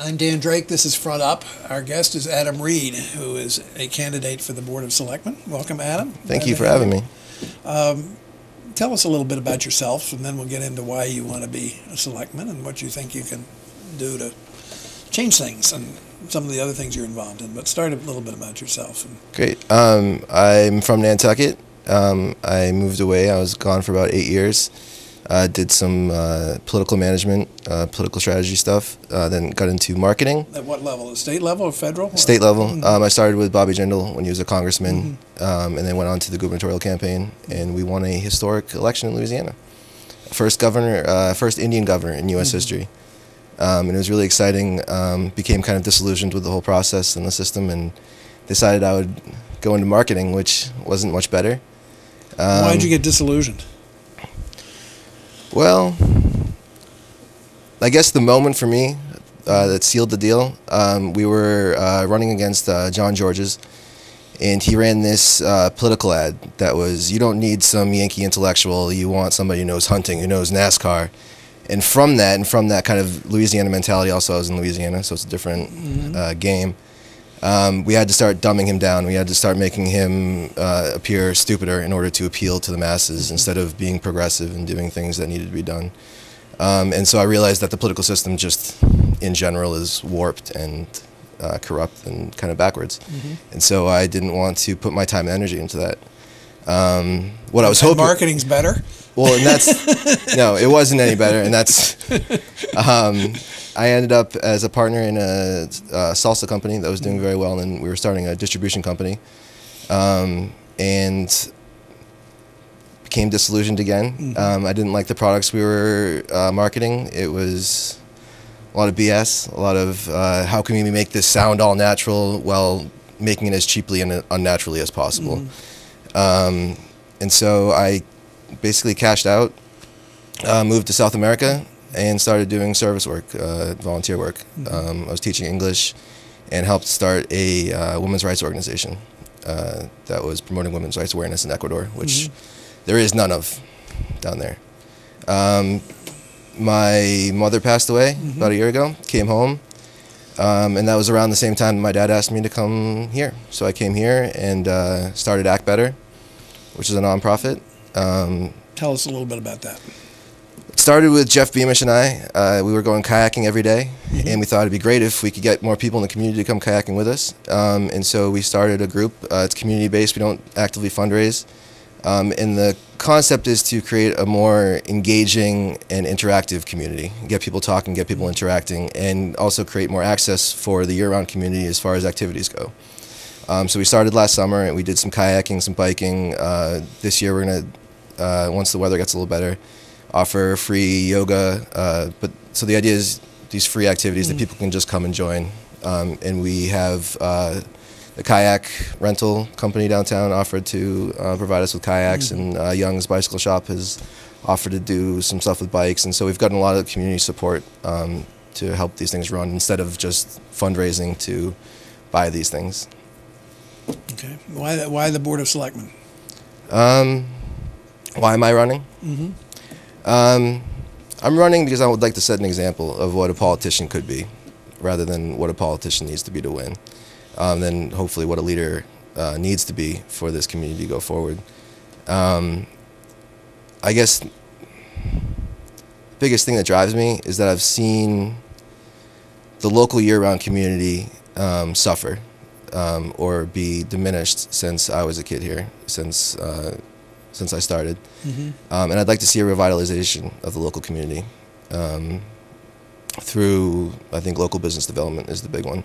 I'm Dan Drake. This is Front Up. Our guest is Adam Reed, who is a candidate for the Board of Selectmen. Welcome, Adam. Thank you for having me. Tell us a little bit about yourself, and then we'll get into why you want to be a selectman and what you think you can do to change things and some of the other things you're involved in. But start a little bit about yourself. Great. I'm from Nantucket. I moved away. I was gone for about 8 years. Did some political management, political strategy stuff. Then got into marketing. At what level? State level or federal? State level. I started with Bobby Jindal when he was a congressman, and then went on to the gubernatorial campaign, and we won a historic election in Louisiana. First Indian governor in U.S. history. And it was really exciting. Became kind of disillusioned with the whole process and the system, and decided I would go into marketing, which wasn't much better. Why did you get disillusioned? Well, I guess the moment for me that sealed the deal, we were running against John Georges, and he ran this political ad that was, you don't need some Yankee intellectual, you want somebody who knows hunting, who knows NASCAR. And from that kind of Louisiana mentality, also I was in Louisiana, so it's a different game. We had to start dumbing him down. We had to start making him appear stupider in order to appeal to the masses instead of being progressive and doing things that needed to be done. And so I realized that the political system just in general is warped and corrupt and kind of backwards. And so I didn't want to put my time and energy into that. What I was hoping... Marketing's better? Well, and that's... No, it wasn't any better, and that's... I ended up as a partner in a salsa company that was doing very well, and then we were starting a distribution company, and became disillusioned again. I didn't like the products we were marketing. It was a lot of BS, a lot of how can we make this sound all natural while making it as cheaply and unnaturally as possible. And so I basically cashed out, moved to South America, and started doing service work, volunteer work. I was teaching English and helped start a women's rights organization that was promoting women's rights awareness in Ecuador, which there is none of down there. My mother passed away about a year ago, came home, and that was around the same time my dad asked me to come here. So I came here and started Act Better, which is a nonprofit. Tell us a little bit about that. It started with Jeff Beamish and I. We were going kayaking every day, and we thought it'd be great if we could get more people in the community to come kayaking with us. And so we started a group. It's community-based. We don't actively fundraise. And the concept is to create a more engaging and interactive community, get people talking, get people interacting, and also create more access for the year-round community as far as activities go. So we started last summer, and we did some kayaking, some biking. This year we're going to, once the weather gets a little better, offer free yoga. But so the idea is these free activities that people can just come and join. And we have the kayak rental company downtown offered to provide us with kayaks, and Young's Bicycle Shop has offered to do some stuff with bikes. And so we've gotten a lot of community support to help these things run instead of just fundraising to buy these things. Okay. Why the Board of Selectmen? Why am I running? I'm running because I would like to set an example of what a politician could be, rather than what a politician needs to be to win. Then hopefully what a leader needs to be for this community to go forward. I guess the biggest thing that drives me is that I've seen the local year-round community suffer or be diminished since I was a kid here, since I started. And I'd like to see a revitalization of the local community through, I think, local business development is the big one.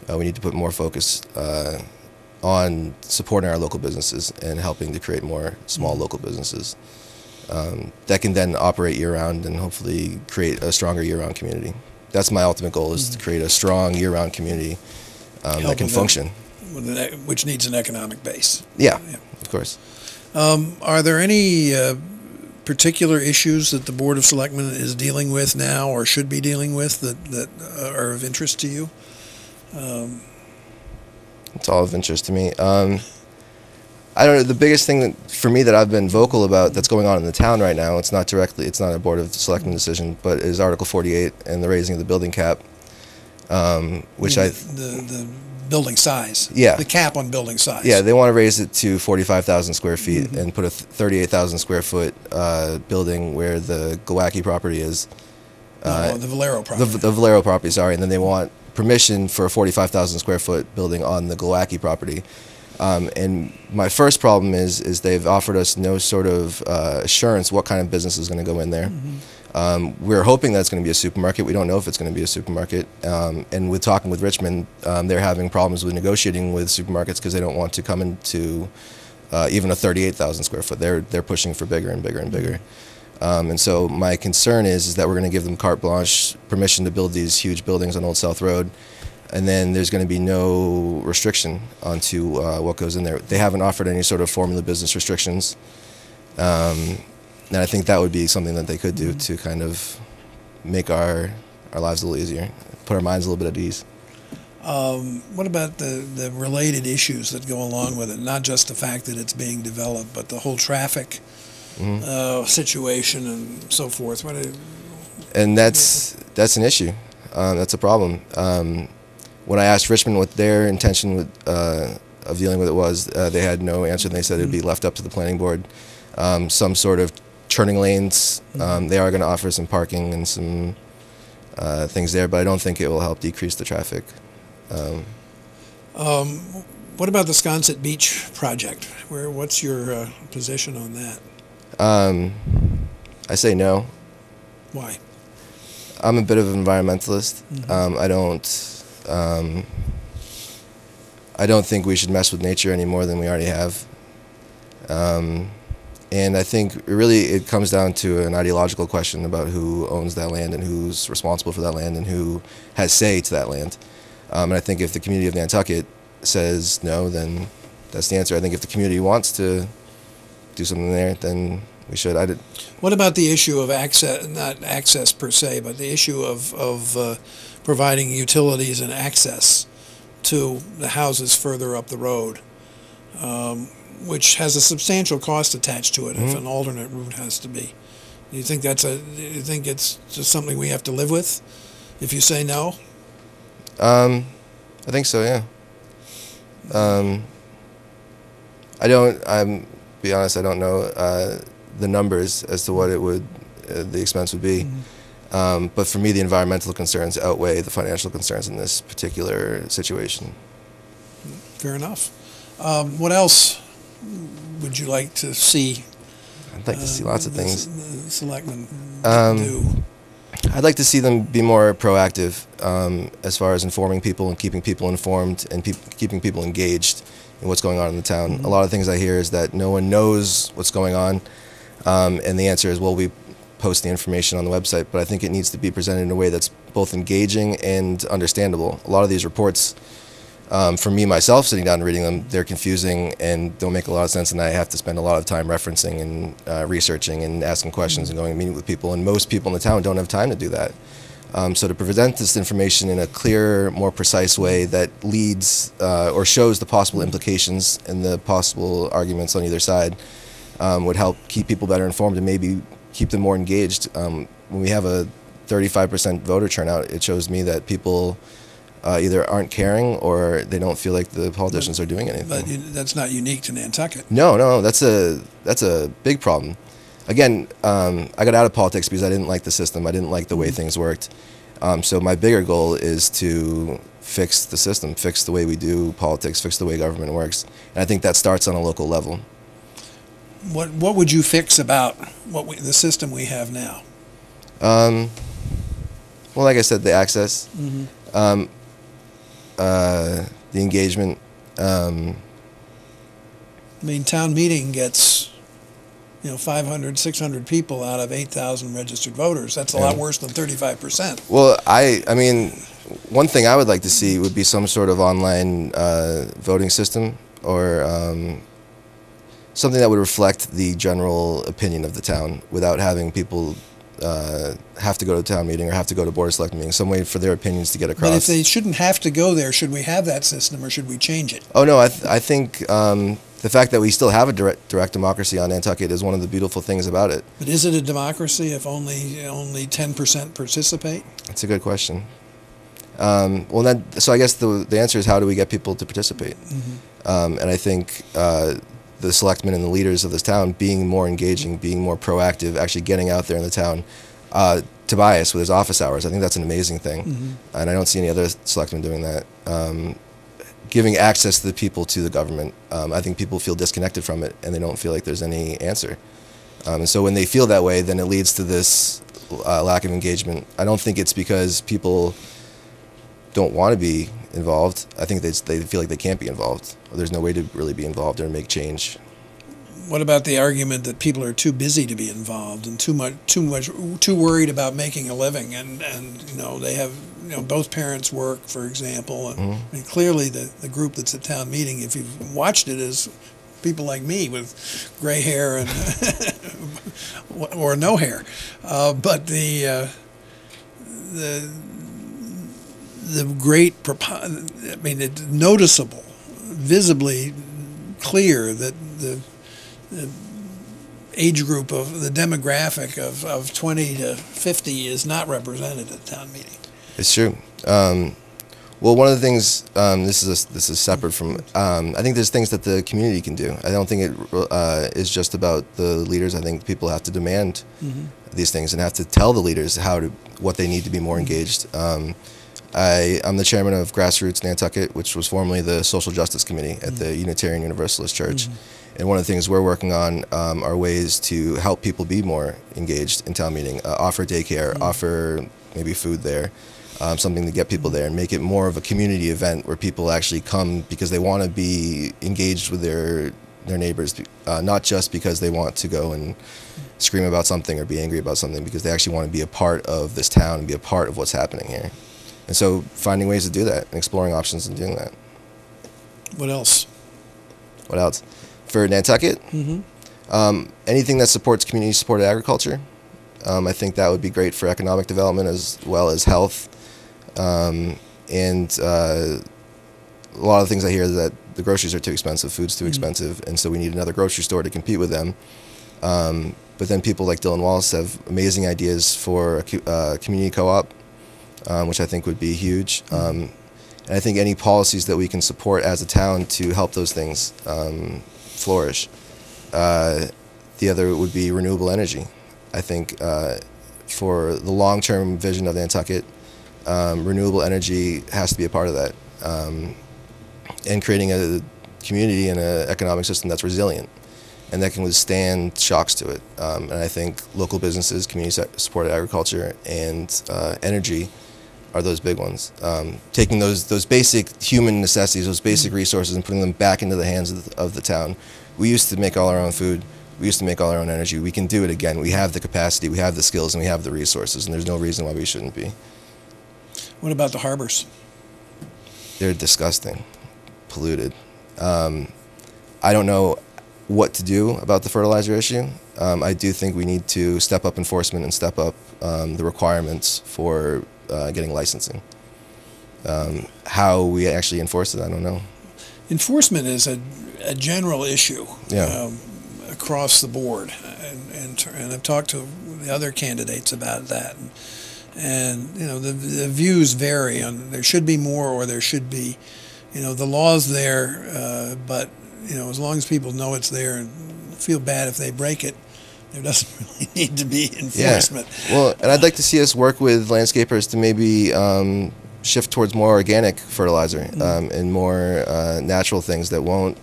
We need to put more focus on supporting our local businesses and helping to create more small local businesses that can then operate year-round and hopefully create a stronger year-round community. That's my ultimate goal, is to create a strong year-round community that can function. Which needs an economic base. Yeah, of course. Are there any particular issues that the Board of Selectmen is dealing with now or should be dealing with that are of interest to you? It's all of interest to me. I don't know, the biggest thing that, for me, that I've been vocal about that's going on in the town right now, it's not a Board of Selectmen decision, but is Article 48 and the raising of the building cap. which the building size. Yeah. The cap on building size. Yeah, they want to raise it to 45,000 square feet and put a 38,000 square foot building where the Glowacki property is. The Valero property. The Valero property, sorry. And then they want permission for a 45,000 square foot building on the Glowacki property. And my first problem is they've offered us no sort of assurance what kind of business is going to go in there. We're hoping that it's going to be a supermarket. We don't know if it's going to be a supermarket. And with talking with Richmond, they're having problems with negotiating with supermarkets because they don't want to come into even a 38,000 square foot. They're pushing for bigger and bigger and bigger. And so my concern is that we're going to give them carte blanche, permission to build these huge buildings on Old South Road, and then there's going to be no restriction onto what goes in there. They haven't offered any sort of formula business restrictions. And I think that would be something that they could do to kind of make our lives a little easier, put our minds a little bit at ease. What about the related issues that go along with it? Not just the fact that it's being developed, but the whole traffic situation and so forth. And that's an issue. That's a problem. When I asked Richmond what their intention of dealing with it was, they had no answer. They said it'd be left up to the planning board. Some sort of turning lanes. They are going to offer some parking and some things there, but I don't think it will help decrease the traffic. What about the Sconset Beach project? What's your position on that? I say no. Why? I'm a bit of an environmentalist. I don't think we should mess with nature any more than we already have. And I think it comes down to an ideological question about who owns that land and who's responsible for that land and who has say to that land. And I think if the community of Nantucket says no, then that's the answer. I think if the community wants to do something there, then we should. What about the issue of access, not access per se, but the issue of providing utilities and access to the houses further up the road, which has a substantial cost attached to it if an alternate route has to be. Do you think it's just something we have to live with if you say no? I think so, yeah. I'm be honest, I don't know the numbers as to what the expense would be. But for me, the environmental concerns outweigh the financial concerns in this particular situation. Fair enough. What else would you like to see? I'd like to see lots of things. The selectmen do. I'd like to see them be more proactive as far as informing people and keeping people informed and keeping people engaged in what's going on in the town. A lot of things I hear is that no one knows what's going on, and the answer is, well, we post the information on the website, but I think it needs to be presented in a way that's both engaging and understandable. A lot of these reports, for me myself, sitting down and reading them, they're confusing and don't make a lot of sense, and I have to spend a lot of time referencing and researching and asking questions and going and meeting with people, and most people in the town don't have time to do that. So to present this information in a clear, more precise way that leads or shows the possible implications and the possible arguments on either side would help keep people better informed and maybe keep them more engaged. When we have a 35% voter turnout, it shows me that people either aren't caring or they don't feel like the politicians are doing anything. But that's not unique to Nantucket. No, that's a big problem. Again, I got out of politics because I didn't like the system. I didn't like the way things worked. So my bigger goal is to fix the system, fix the way we do politics, fix the way government works. And I think that starts on a local level. What would you fix about the system we have now? Well, like I said, the access, the engagement. I mean, town meeting gets 500, 600 people out of 8,000 registered voters. That's a lot worse than 35%. Well, I mean, one thing I would like to see would be some sort of online voting system or something that would reflect the general opinion of the town without having people have to go to a town meeting or have to go to Board of Selectmen meeting, some way for their opinions to get across. But if they shouldn't have to go there, should we have that system or should we change it? Oh, no, I think the fact that we still have a direct democracy on Nantucket is one of the beautiful things about it. But is it a democracy if only 10% participate? That's a good question. So I guess the answer is, how do we get people to participate? And I think the selectmen and the leaders of this town being more engaging, being more proactive, actually getting out there in the town. Tobias with his office hours, I think that's an amazing thing, and I don't see any other selectmen doing that. Giving access to the people to the government, I think people feel disconnected from it, and they don't feel like there's any answer. And so when they feel that way, then it leads to this lack of engagement. I don't think it's because people don't want to be involved. I think they feel like they can't be involved, or there's no way to really be involved or make change. What about the argument that people are too busy to be involved and too worried about making a living, and they have, both parents work, for example, and I mean, clearly the group that's at town meeting, if you've watched it, is people like me with gray hair and or no hair, but the great I mean, it's noticeable, visibly clear that the age group of the demographic of 20 to 50 is not represented at town meeting. It's true. Well, one of the things, this is separate from, I think there's things that the community can do. I don't think it is just about the leaders. I think people have to demand these things and have to tell the leaders what they need to be more engaged. I'm the chairman of Grassroots Nantucket, which was formerly the Social Justice Committee at the Unitarian Universalist Church. And one of the things we're working on are ways to help people be more engaged in town meeting, offer daycare, offer maybe food there, something to get people there, and make it more of a community event where people actually come because they want to be engaged with their neighbors, not just because they want to go and scream about something or be angry about something, because they actually want to be a part of this town and be a part of what's happening here. And so finding ways to do that and exploring options and doing that. What else? What else? For Nantucket, anything that supports community-supported agriculture. I think that would be great for economic development as well as health. And a lot of things I hear is that the groceries are too expensive, food's too expensive, and so we need another grocery store to compete with them. But then people like Dylan Wallace have amazing ideas for a community co-op, which I think would be huge. And I think any policies that we can support as a town to help those things flourish. The other would be renewable energy. I think for the long-term vision of Nantucket, renewable energy has to be a part of that, and creating a community and an economic system that's resilient and that can withstand shocks to it. And I think local businesses, community-supported agriculture, and energy are those big ones. Taking those basic human necessities, those basic resources, and putting them back into the hands of the town. We used to make all our own food. We used to make all our own energy. We can do it again. We have the capacity, we have the skills, and we have the resources, and there's no reason why we shouldn't be. What about the harbors? They're disgusting, polluted. I don't know what to do about the fertilizer issue. I do think we need to step up enforcement and step up the requirements for getting licensing. How we actually enforce it, I don't know. Enforcement is a general issue. Yeah. Across the board, and I've talked to the other candidates about that, and the views vary on there should be more or there should be, the law's there, but as long as people know it's there and feel bad if they break it, there doesn't really need to be enforcement. Yeah. Well, and I'd like to see us work with landscapers to maybe shift towards more organic fertilizer and more natural things that won't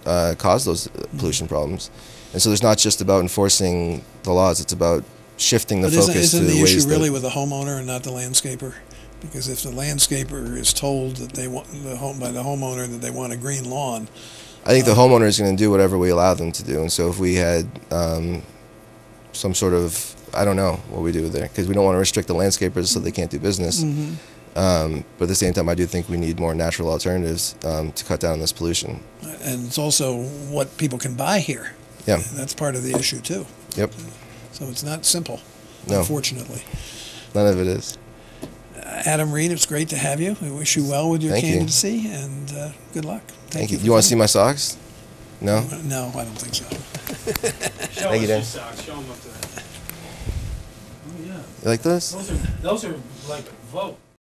cause those pollution problems. And so there's not just about enforcing the laws, it's about shifting the focus to the ways that... Isn't the issue really with the homeowner and not the landscaper? Because if the landscaper is told that they want by the homeowner that they want a green lawn... I think the homeowner is going to do whatever we allow them to do. And so if we had some sort of... I don't know what we do there, because we don't want to restrict the landscapers so they can't do business. But at the same time, I do think we need more natural alternatives to cut down on this pollution. And it's also what people can buy here. Yeah. And that's part of the issue, too. Yep. So it's not simple, No. Unfortunately. None of it is. Adam Reed, it's great to have you. We wish you well with your Thank you. candidacy, and good luck. Thank you. You want to see my socks? No? No, I don't think so. Thank you, Dan. Socks. Show them up to that. Oh, yeah. You like those? Those are like a vote.